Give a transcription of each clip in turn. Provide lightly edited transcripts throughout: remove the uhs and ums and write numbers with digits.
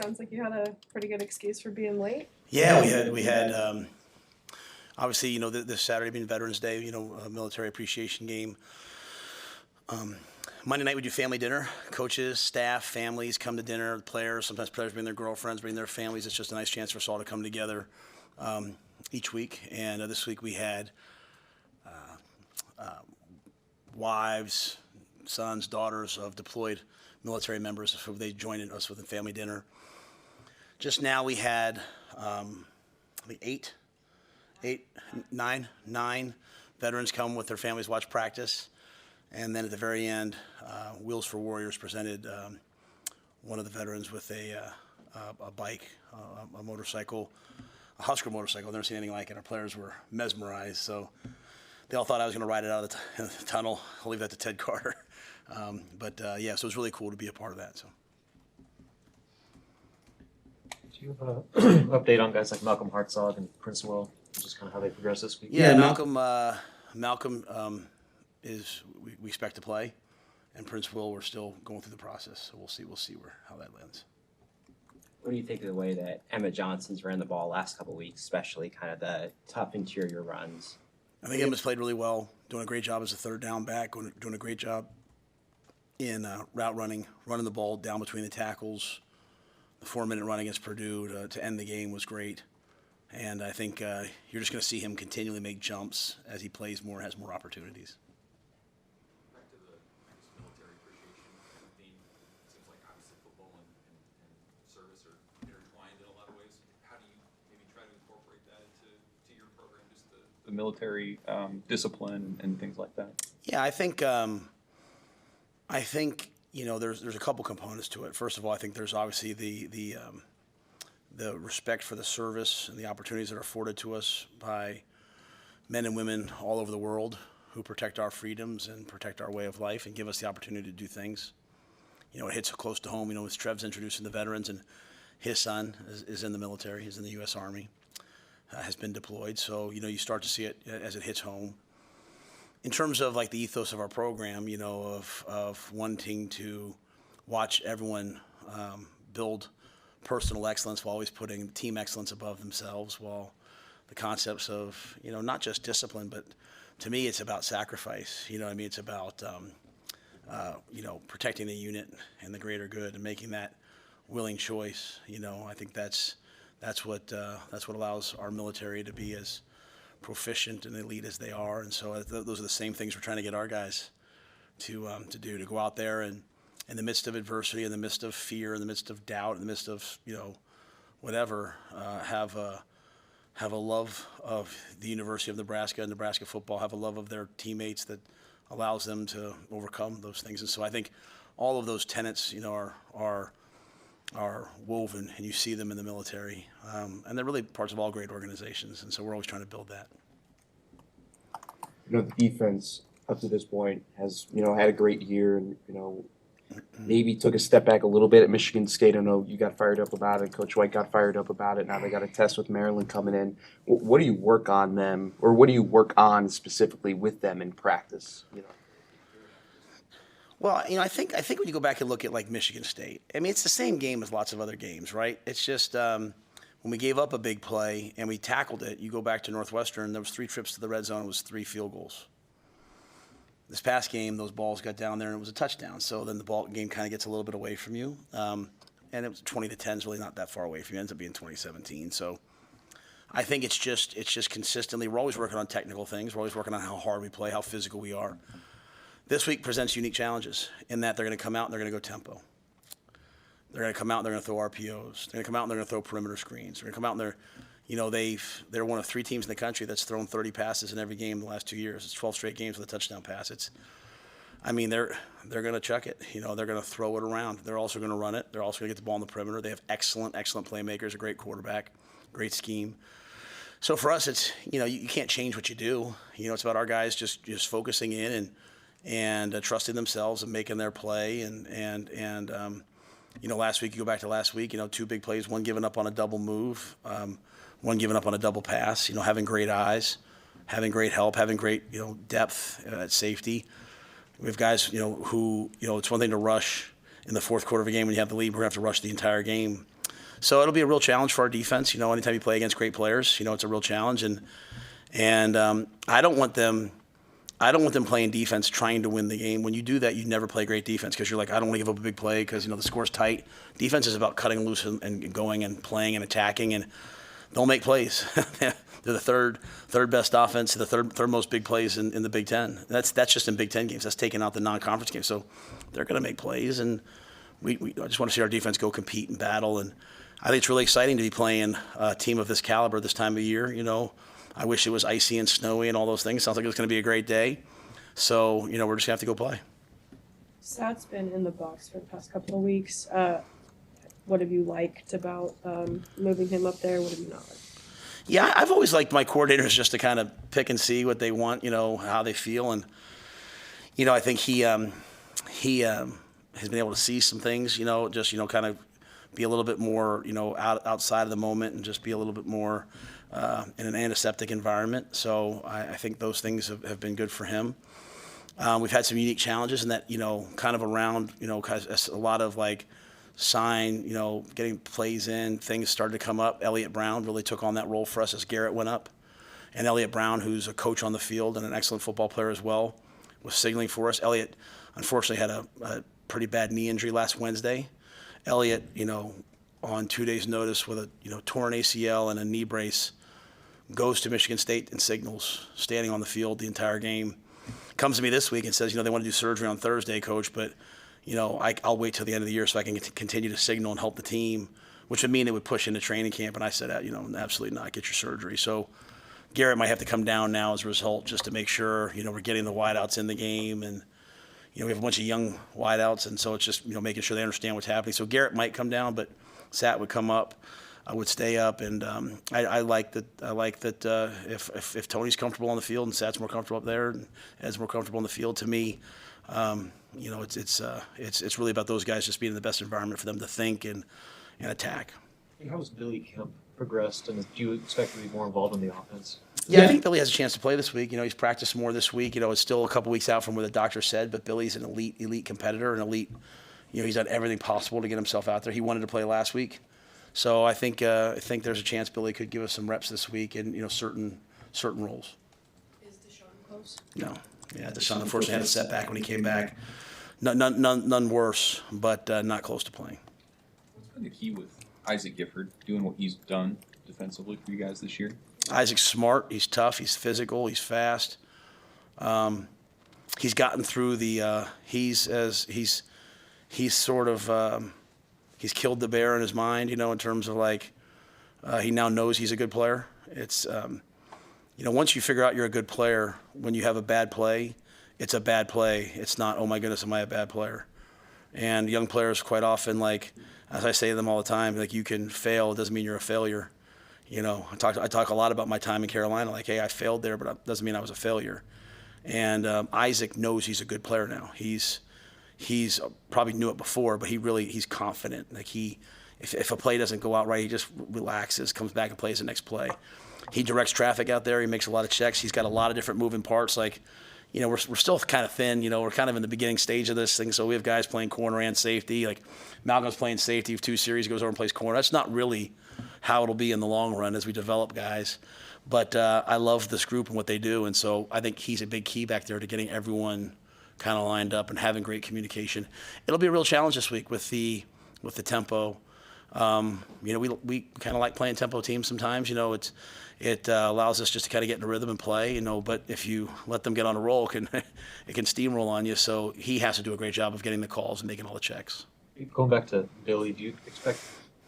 sounds like you had a pretty good excuse for being late. Yeah, we had obviously, this Saturday being Veterans Day, a military appreciation game. Monday night we do family dinner. Coaches, staff, families come to dinner. Players, sometimes players bring their girlfriends, bring their families. It's just a nice chance for us all to come together each week. And this week we had wives, sons, daughters of deployed military members who they joined us with a family dinner. Just now we had nine veterans come with their families, watch practice. And then at the very end, Wheels for Warriors presented one of the veterans with a bike, a motorcycle, a Husker motorcycle. I've never seen anything like it. Our players were mesmerized. So they all thought I was going to ride it out of the tunnel. I'll leave that to Ted Carter. So it was really cool to be a part of that. So. Do you have an update on guys like Malcolm Hartzog and Prince Will, just kind of how they progress this week? Yeah, Malcolm is we expect to play, and Prince Will, we're still going through the process, so we'll see how that lands. What do you think of the way that Emmett Johnson's ran the ball last couple of weeks, especially kind of the tough interior runs? I think Emmett's played really well, doing a great job as a third down back, doing a great job in route running the ball down between the tackles. The 4-minute run against Purdue to end the game was great. And I think you're just going to see him continually make jumps as he plays more and has more opportunities. Back to the military appreciation theme, it seems like obviously football and service are intertwined in a lot of ways. How do you maybe try to incorporate that into your program, just the military discipline and things like that? Yeah, I think there's a couple components to it. First of all, I think there's obviously the respect for the service and the opportunities that are afforded to us by men and women all over the world who protect our freedoms and protect our way of life and give us the opportunity to do things. It hits close to home. As Trev's introducing the veterans, and his son is in the military. He's in the U.S. Army, has been deployed. So, you start to see it as it hits home. In terms of like the ethos of our program, of wanting to watch everyone build personal excellence while always putting team excellence above themselves, while the concepts of, not just discipline, but to me it's about sacrifice. It's about, protecting the unit and the greater good and making that willing choice. I think that's what allows our military to be as proficient and elite as they are. And so those are the same things we're trying to get our guys to do, to go out there and in the midst of adversity, in the midst of fear, in the midst of doubt, in the midst of, whatever, have a love of the University of Nebraska and Nebraska football, have a love of their teammates that allows them to overcome those things. And so I think all of those tenets, are woven, and you see them in the military. And they're really parts of all great organizations. And so we're always trying to build that. The defense up to this point has, had a great year and, maybe took a step back a little bit at Michigan State. I know you got fired up about it. Coach White got fired up about it. Now they got a test with Maryland coming in. What do you work on them, or what do you work on specifically with them in practice? Well, I think when you go back and look at like Michigan State, it's the same game as lots of other games, right? It's just when we gave up a big play and we tackled it, you go back to Northwestern, there was 3 trips to the red zone, it was 3 field goals. This past game, those balls got down there and it was a touchdown. So then the ball game kind of gets a little bit away from you. And it was 20-10, is really not that far away from you. It ends up being 2017. So I think it's just consistently, we're always working on technical things. We're always working on how hard we play, how physical we are. This week presents unique challenges in that they're going to come out and they're going to go tempo. They're going to come out and they're going to throw RPOs. They're going to come out and they're going to throw perimeter screens. They're going to come out and they're one of 3 teams in the country that's thrown 30 passes in every game in the last 2 years. It's 12 straight games with a touchdown pass. They're going to chuck it. They're going to throw it around. They're also going to run it. They're also going to get the ball on the perimeter. They have excellent playmakers, a great quarterback, great scheme. So for us, it's, you can't change what you do. It's about our guys just focusing in and trusting themselves and making their play. Last week, you go back to last week, 2 big plays, one given up on a double move, one giving up on a double pass, having great eyes, having great help, having great, depth at safety. We have guys, who, it's one thing to rush in the fourth quarter of a game when you have the lead. We're going to have to rush the entire game. So it'll be a real challenge for our defense. Anytime you play against great players, it's a real challenge. And I don't want them playing defense trying to win the game. When you do that, you never play great defense because you're like, I don't want to give up a big play because, the score's tight. Defense is about cutting loose and going and playing and attacking, and they'll make plays. They're the third best offense, the third most big plays in the Big Ten. That's just in Big Ten games. That's taking out the non-conference games. So they're going to make plays, and I just want to see our defense go compete and battle. And I think it's really exciting to be playing a team of this caliber this time of year. I wish it was icy and snowy and all those things. Sounds like it's going to be a great day. So, we're just going to have to go play. Sat's been in the box for the past couple of weeks. What have you liked about moving him up there? What have you not liked? Yeah, I've always liked my coordinators just to kind of pick and see what they want, how they feel. And, I think he has been able to see some things, just, kind of be a little bit more, outside of the moment and just be a little bit more in an antiseptic environment. So I think those things have been good for him. We've had some unique challenges in that, kind of around, a lot of like getting plays in, things started to come up. Elliott Brown really took on that role for us as Garrett went up. And Elliott Brown, who's a coach on the field and an excellent football player as well, was signaling for us. Elliott, unfortunately, had a pretty bad knee injury last Wednesday. Elliott, on 2 days' notice with a torn ACL and a knee brace, goes to Michigan State and signals, standing on the field the entire game. Comes to me this week and says, they want to do surgery on Thursday, Coach, but I'll wait till the end of the year so I can continue to signal and help the team, which would mean it would push into training camp. And I said, absolutely not. Get your surgery. So Garrett might have to come down now as a result just to make sure, we're getting the wideouts in the game. And, we have a bunch of young wideouts, and so it's just, making sure they understand what's happening. So Garrett might come down, but Sat would come up. I would stay up, and I like that. If Tony's comfortable on the field and Sat's more comfortable up there, and Ed's more comfortable on the field, to me, it's really about those guys just being in the best environment for them to think and attack. How's Billy Kemp progressed, and do you expect to be more involved in the offense? Yeah, I think Billy has a chance to play this week. He's practiced more this week. It's still a couple weeks out from where the doctor said, but Billy's an elite competitor, an elite. He's done everything possible to get himself out there. He wanted to play last week. So I think there's a chance Billy could give us some reps this week in certain roles. Is Deshaun close? No, yeah, Deshaun unfortunately had a setback when he came back. None worse, but not close to playing. What's been the key with Isaac Gifford doing what he's done defensively for you guys this year? Isaac's smart. He's tough. He's physical. He's fast. He's gotten through the. He's killed the bear in his mind, in terms of he now knows he's a good player. It's, once you figure out you're a good player, when you have a bad play, it's a bad play. It's not, oh my goodness, am I a bad player? And young players quite often, as I say to them all the time, you can fail, it doesn't mean you're a failure. I talk a lot about my time in Carolina, hey, I failed there, but it doesn't mean I was a failure. And Isaac knows he's a good player now. He's probably knew it before, but he's confident. If a play doesn't go out right, he just relaxes, comes back and plays the next play. He directs traffic out there. He makes a lot of checks. He's got a lot of different moving parts. We're still kind of thin. We're kind of in the beginning stage of this thing. So we have guys playing corner and safety. Malcolm's playing safety for 2 series, goes over and plays corner. That's not really how it'll be in the long run as we develop guys. But I love this group and what they do. And so I think he's a big key back there to getting everyone kind of lined up and having great communication. It'll be a real challenge this week with the tempo. We kind of like playing tempo teams sometimes. It allows us just to kind of get in a rhythm and play. But if you let them get on a roll, it can steamroll on you. So he has to do a great job of getting the calls and making all the checks. Going back to Billy, do you expect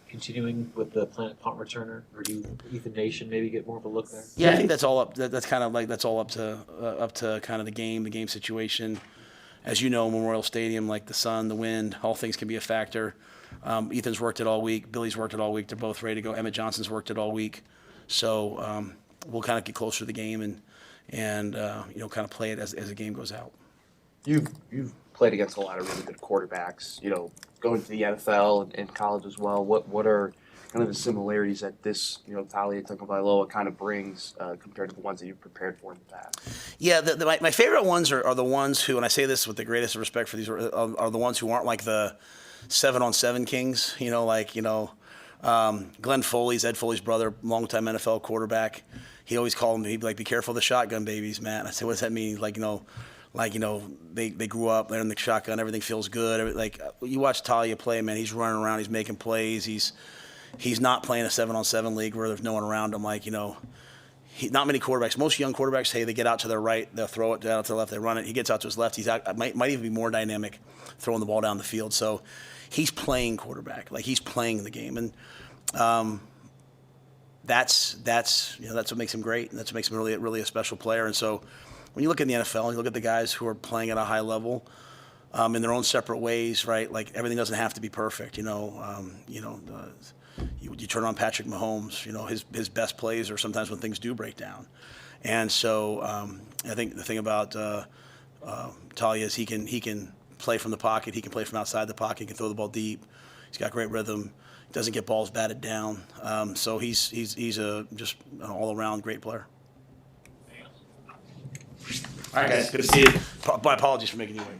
continuing with the punt returner, or do Ethan Nation maybe get more of a look there? Yeah, I think that's all up. That's kind of that's all up to kind of the game situation. As you know, Memorial Stadium, the sun, the wind, all things can be a factor. Ethan's worked it all week. Billy's worked it all week. They're both ready to go. Emmett Johnson's worked it all week. So we'll kind of get closer to the game and kind of play it as the game goes out. You've played against a lot of really good quarterbacks, going to the NFL and college as well. What are kind of the similarities that this, Talia Tagovailoa kind of brings compared to the ones that you've prepared for in the past? Yeah, my favorite ones are the ones who, and I say this with the greatest respect for these, are the ones who aren't like the 7-on-7 kings, Glenn Foley's Ed Foley's brother, longtime NFL quarterback. He always called me. He'd be like, "Be careful of the shotgun babies, Matt." And I said, "What does that mean?" Like, they grew up, they're in the shotgun, everything feels good. Like, you watch Talia play, man, he's running around, he's making plays, he's not playing a 7-on-7 league where there's no one around him. Like, not many quarterbacks. Most young quarterbacks, hey, they get out to their right, they'll throw it down to the left, they run it. He gets out to his left, might even be more dynamic throwing the ball down the field. So he's playing quarterback, like he's playing the game, and that's what makes him great, and that's what makes him really a special player. And so when you look in the NFL, you look at the guys who are playing at a high level in their own separate ways, right? Like everything doesn't have to be perfect, you turn on Patrick Mahomes, his best plays are sometimes when things do break down. And so I think the thing about Talia is he can play from the pocket, he can play from outside the pocket, he can throw the ball deep. He's got great rhythm. He doesn't get balls batted down. So he's just an all-around great player. All right, guys, good to see you. My apologies for making you wait.